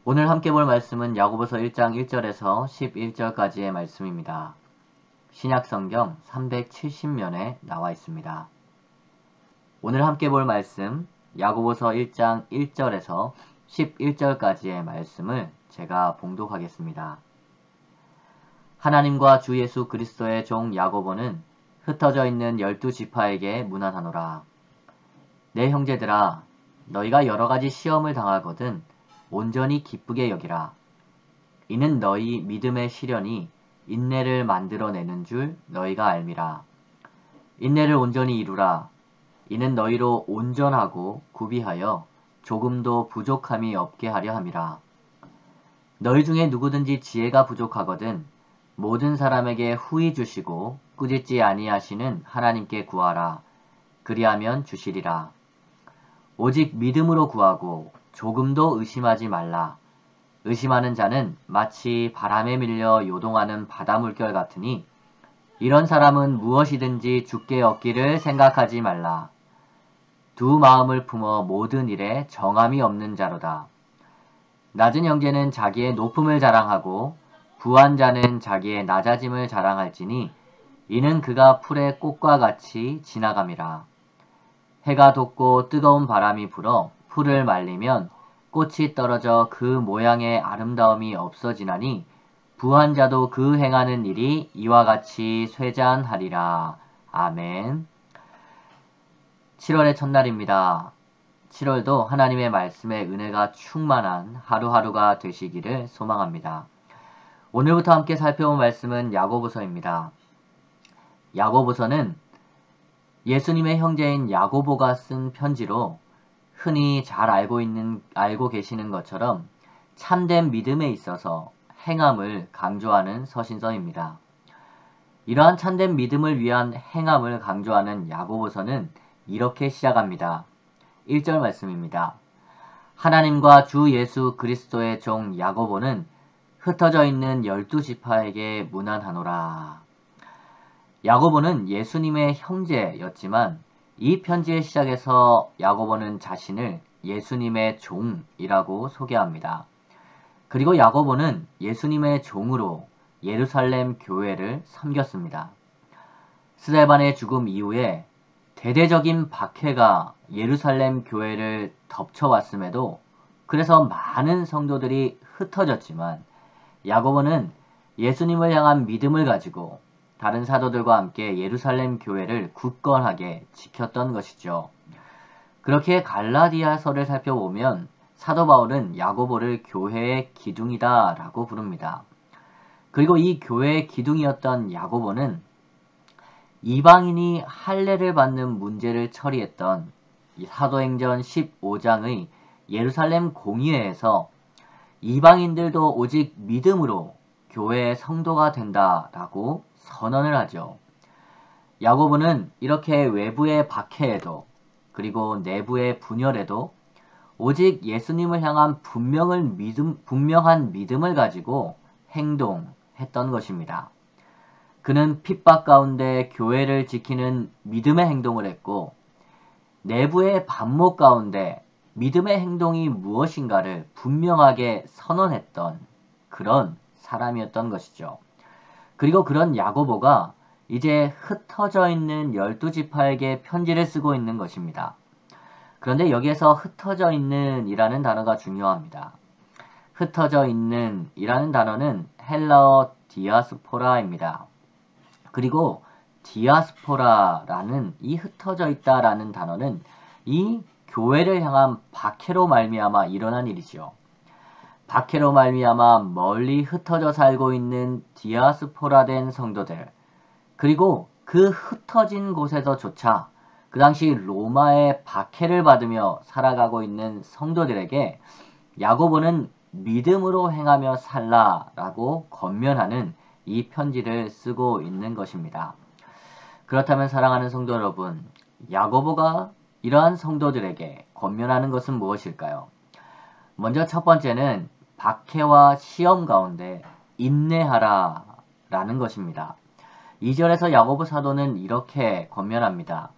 오늘 함께 볼 말씀은 야고보서 1장 1절에서 11절까지의 말씀입니다. 신약성경 370면에 나와 있습니다. 오늘 함께 볼 말씀 야고보서 1장 1절에서 11절까지의 말씀을 제가 봉독하겠습니다. 하나님과 주 예수 그리스도의 종 야고보는 흩어져 있는 12지파에게 문안하노라. 내 형제들아, 너희가 여러가지 시험을 당하거든 온전히 기쁘게 여기라. 이는 너희 믿음의 시련이 인내를 만들어내는 줄 너희가 알미라. 인내를 온전히 이루라. 이는 너희로 온전하고 구비하여 조금도 부족함이 없게 하려 함이라. 너희 중에 누구든지 지혜가 부족하거든 모든 사람에게 후히 주시고 꾸짖지 아니하시는 하나님께 구하라. 그리하면 주시리라. 오직 믿음으로 구하고 조금도 의심하지 말라. 의심하는 자는 마치 바람에 밀려 요동하는 바다 물결 같으니 이런 사람은 무엇이든지 주께 얻기를 생각하지 말라. 두 마음을 품어 모든 일에 정함이 없는 자로다. 낮은 형제는 자기의 높음을 자랑하고 부한 자는 자기의 낮아짐을 자랑할지니 이는 그가 풀의 꽃과 같이 지나감이라. 해가 돋고 뜨거운 바람이 불어 풀을 말리면 꽃이 떨어져 그 모양의 아름다움이 없어지나니 부한 자도 그 행하는 일이 이와 같이 쇠잔하리라. 아멘. 7월의 첫날입니다. 7월도 하나님의 말씀의 은혜가 충만한 하루하루가 되시기를 소망합니다. 오늘부터 함께 살펴본 말씀은 야고보서입니다. 야고보서는 예수님의 형제인 야고보가 쓴 편지로 흔히 잘 알고 계시는 것처럼 참된 믿음에 있어서 행함을 강조하는 서신서입니다. 이러한 참된 믿음을 위한 행함을 강조하는 야고보서는 이렇게 시작합니다. 1절 말씀입니다. 하나님과 주 예수 그리스도의 종 야고보는 흩어져 있는 12지파에게 문안하노라. 야고보는 예수님의 형제였지만 이 편지의 시작에서 야고보는 자신을 예수님의 종이라고 소개합니다. 그리고 야고보는 예수님의 종으로 예루살렘 교회를 섬겼습니다. 스데반의 죽음 이후에 대대적인 박해가 예루살렘 교회를 덮쳐왔음에도 그래서 많은 성도들이 흩어졌지만 야고보는 예수님을 향한 믿음을 가지고 다른 사도들과 함께 예루살렘 교회를 굳건하게 지켰던 것이죠. 그렇게 갈라디아서를 살펴보면 사도 바울은 야고보를 교회의 기둥이다 라고 부릅니다. 그리고 이 교회의 기둥이었던 야고보는 이방인이 할례를 받는 문제를 처리했던 사도행전 15장의 예루살렘 공의회에서 이방인들도 오직 믿음으로 교회의 성도가 된다라고 선언을 하죠. 야고보는 이렇게 외부의 박해에도 그리고 내부의 분열에도 오직 예수님을 향한 분명한 믿음을 가지고 행동했던 것입니다. 그는 핍박 가운데 교회를 지키는 믿음의 행동을 했고 내부의 반목 가운데 믿음의 행동이 무엇인가를 분명하게 선언했던 그런 사람이었던 것이죠. 그리고 그런 야고보가 이제 흩어져 있는 12지파에게 편지를 쓰고 있는 것입니다. 그런데 여기에서 흩어져 있는 이라는 단어가 중요합니다. 흩어져 있는 이라는 단어는 헬라어 디아스포라입니다. 그리고 디아스포라라는 이 흩어져 있다라는 단어는 이 교회를 향한 박해로 말미암아 일어난 일이죠. 박해로 말미암아 멀리 흩어져 살고 있는 디아스포라된 성도들, 그리고 그 흩어진 곳에서조차 그 당시 로마의 박해를 받으며 살아가고 있는 성도들에게 야고보는 믿음으로 행하며 살라라고 권면하는 이 편지를 쓰고 있는 것입니다. 그렇다면 사랑하는 성도 여러분, 야고보가 이러한 성도들에게 권면하는 것은 무엇일까요? 먼저 첫 번째는 박해와 시험 가운데 인내하라 라는 것입니다. 2절에서 야고보 사도는 이렇게 권면합니다.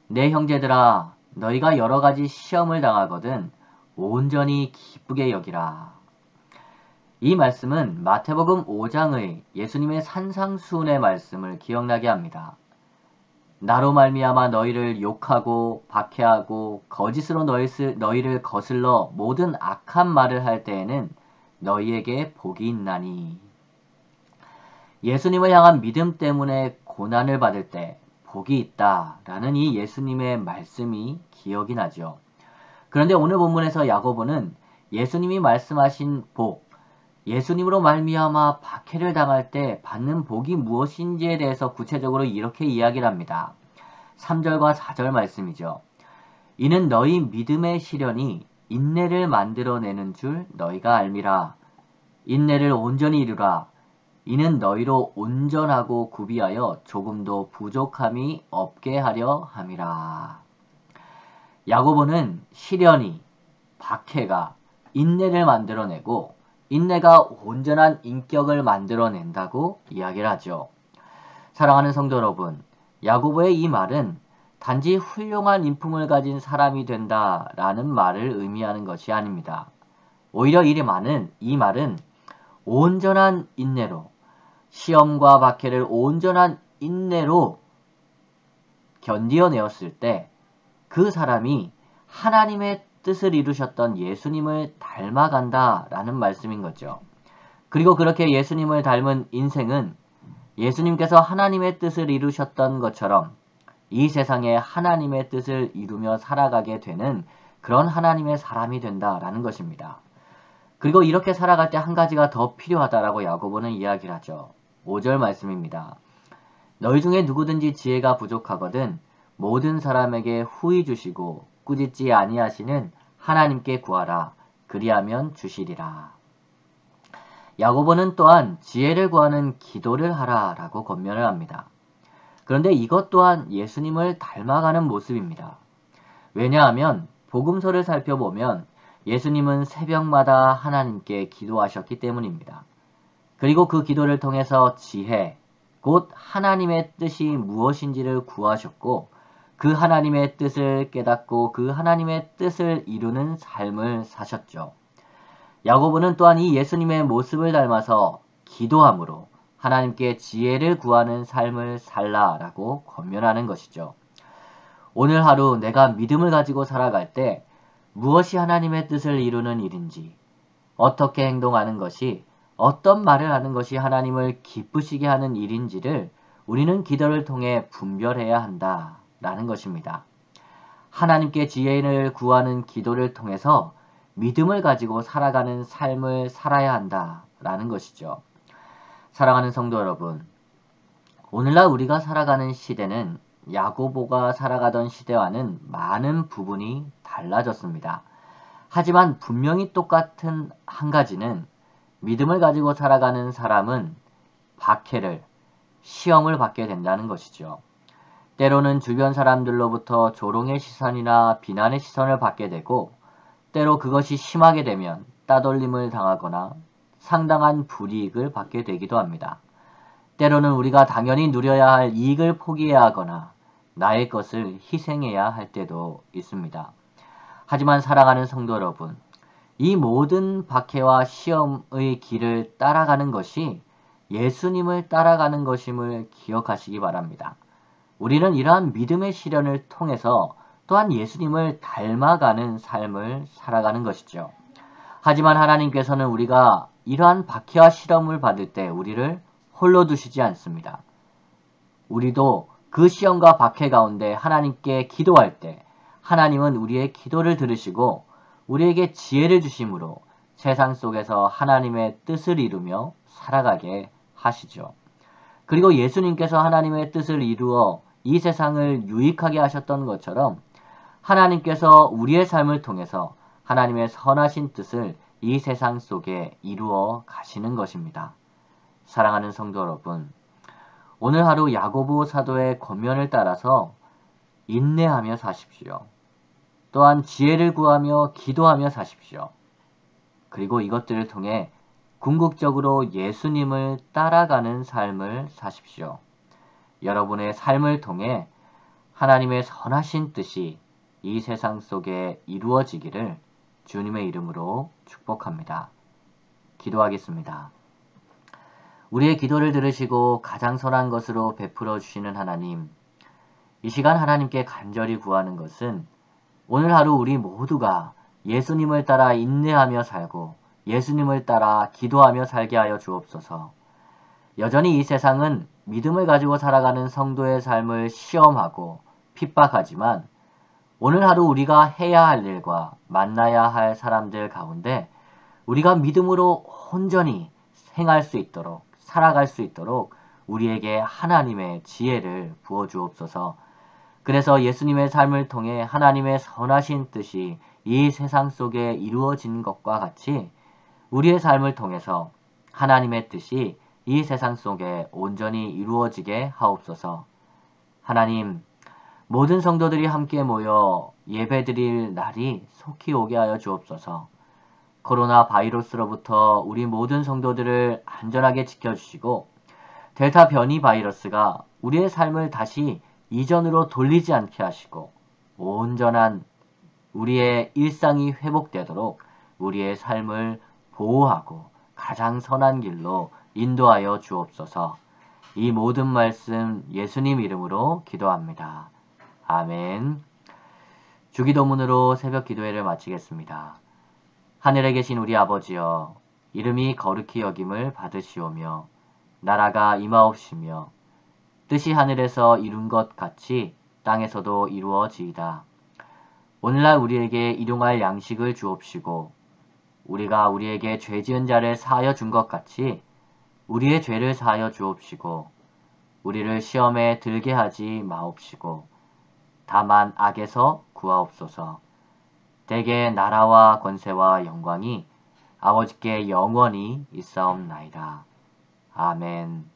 내 형제들아, 너희가 여러 가지 시험을 당하거든 온전히 기쁘게 여기라. 이 말씀은 마태복음 5장의 예수님의 산상수훈의 말씀을 기억나게 합니다. 나로 말미암아 너희를 욕하고 박해하고 거짓으로 너희를 거슬러 모든 악한 말을 할 때에는 너희에게 복이 있나니. 예수님을 향한 믿음 때문에 고난을 받을 때 복이 있다라는 이 예수님의 말씀이 기억이 나죠. 그런데 오늘 본문에서 야고보는 예수님이 말씀하신 복, 예수님으로 말미암아 박해를 당할 때 받는 복이 무엇인지에 대해서 구체적으로 이렇게 이야기를 합니다. 3절과 4절 말씀이죠. 이는 너희 믿음의 시련이 인내를 만들어내는 줄 너희가 알미라. 인내를 온전히 이루라. 이는 너희로 온전하고 구비하여 조금도 부족함이 없게 하려 함이라. 야고보는 시련이, 박해가 인내를 만들어내고 인내가 온전한 인격을 만들어낸다고 이야기를 하죠. 사랑하는 성도 여러분, 야고보의 이 말은 단지 훌륭한 인품을 가진 사람이 된다라는 말을 의미하는 것이 아닙니다. 오히려 이 말은 온전한 인내로, 시험과 박해를 온전한 인내로 견디어내었을 때 그 사람이 하나님의 뜻을 이루셨던 예수님을 닮아간다라는 말씀인 거죠. 그리고 그렇게 예수님을 닮은 인생은 예수님께서 하나님의 뜻을 이루셨던 것처럼 이 세상에 하나님의 뜻을 이루며 살아가게 되는 그런 하나님의 사람이 된다라는 것입니다. 그리고 이렇게 살아갈 때 한 가지가 더 필요하다라고 야고보는 이야기를 하죠. 5절 말씀입니다. 너희 중에 누구든지 지혜가 부족하거든 모든 사람에게 후히 주시고 꾸짖지 아니하시는 하나님께 구하라. 그리하면 주시리라. 야고보는 또한 지혜를 구하는 기도를 하라라고 권면을 합니다. 그런데 이것 또한 예수님을 닮아가는 모습입니다. 왜냐하면 복음서를 살펴보면 예수님은 새벽마다 하나님께 기도하셨기 때문입니다. 그리고 그 기도를 통해서 지혜, 곧 하나님의 뜻이 무엇인지를 구하셨고 그 하나님의 뜻을 깨닫고 그 하나님의 뜻을 이루는 삶을 사셨죠. 야고보는 또한 이 예수님의 모습을 닮아서 기도함으로 하나님께 지혜를 구하는 삶을 살라라고 권면하는 것이죠. 오늘 하루 내가 믿음을 가지고 살아갈 때 무엇이 하나님의 뜻을 이루는 일인지, 어떻게 행동하는 것이, 어떤 말을 하는 것이 하나님을 기쁘시게 하는 일인지를 우리는 기도를 통해 분별해야 한다라는 것입니다. 하나님께 지혜를 구하는 기도를 통해서 믿음을 가지고 살아가는 삶을 살아야 한다라는 것이죠. 사랑하는 성도 여러분, 오늘날 우리가 살아가는 시대는 야고보가 살아가던 시대와는 많은 부분이 달라졌습니다. 하지만 분명히 똑같은 한 가지는 믿음을 가지고 살아가는 사람은 박해를, 시험을 받게 된다는 것이죠. 때로는 주변 사람들로부터 조롱의 시선이나 비난의 시선을 받게 되고 때로 그것이 심하게 되면 따돌림을 당하거나 상당한 불이익을 받게 되기도 합니다. 때로는 우리가 당연히 누려야 할 이익을 포기해야 하거나 나의 것을 희생해야 할 때도 있습니다. 하지만 사랑하는 성도 여러분, 이 모든 박해와 시험의 길을 따라가는 것이 예수님을 따라가는 것임을 기억하시기 바랍니다. 우리는 이러한 믿음의 시련을 통해서 또한 예수님을 닮아가는 삶을 살아가는 것이죠. 하지만 하나님께서는 우리가 이러한 박해와 시험을 받을 때 우리를 홀로 두시지 않습니다. 우리도 그 시험과 박해 가운데 하나님께 기도할 때 하나님은 우리의 기도를 들으시고 우리에게 지혜를 주심으로 세상 속에서 하나님의 뜻을 이루며 살아가게 하시죠. 그리고 예수님께서 하나님의 뜻을 이루어 이 세상을 유익하게 하셨던 것처럼 하나님께서 우리의 삶을 통해서 하나님의 선하신 뜻을 이 세상 속에 이루어 가시는 것입니다. 사랑하는 성도 여러분, 오늘 하루 야고보 사도의 권면을 따라서 인내하며 사십시오. 또한 지혜를 구하며 기도하며 사십시오. 그리고 이것들을 통해 궁극적으로 예수님을 따라가는 삶을 사십시오. 여러분의 삶을 통해 하나님의 선하신 뜻이 이 세상 속에 이루어지기를 주님의 이름으로 축복합니다. 기도하겠습니다. 우리의 기도를 들으시고 가장 선한 것으로 베풀어 주시는 하나님, 이 시간 하나님께 간절히 구하는 것은 오늘 하루 우리 모두가 예수님을 따라 인내하며 살고 예수님을 따라 기도하며 살게 하여 주옵소서. 여전히 이 세상은 믿음을 가지고 살아가는 성도의 삶을 시험하고 핍박하지만 오늘 하루 우리가 해야 할 일과 만나야 할 사람들 가운데 우리가 믿음으로 온전히 행할 수 있도록 살아갈 수 있도록 우리에게 하나님의 지혜를 부어 주옵소서. 그래서 예수님의 삶을 통해 하나님의 선하신 뜻이 이 세상 속에 이루어진 것과 같이 우리의 삶을 통해서 하나님의 뜻이 이 세상 속에 온전히 이루어지게 하옵소서. 하나님, 모든 성도들이 함께 모여 예배드릴 날이 속히 오게 하여 주옵소서. 코로나 바이러스로부터 우리 모든 성도들을 안전하게 지켜주시고 델타 변이 바이러스가 우리의 삶을 다시 이전으로 돌리지 않게 하시고 온전한 우리의 일상이 회복되도록 우리의 삶을 보호하고 가장 선한 길로 인도하여 주옵소서. 이 모든 말씀 예수님 이름으로 기도합니다. 아멘. 주기도문으로 새벽 기도회를 마치겠습니다. 하늘에 계신 우리 아버지여, 이름이 거룩히 여김을 받으시오며 나라가 임하옵시며 뜻이 하늘에서 이룬 것 같이 땅에서도 이루어지이다. 오늘날 우리에게 일용할 양식을 주옵시고 우리가 우리에게 죄 지은 자를 사하여 준 것 같이 우리의 죄를 사하여 주옵시고 우리를 시험에 들게 하지 마옵시고 다만 악에서 구하옵소서. 대개 나라와 권세와 영광이 아버지께 영원히 있사옵나이다. 아멘.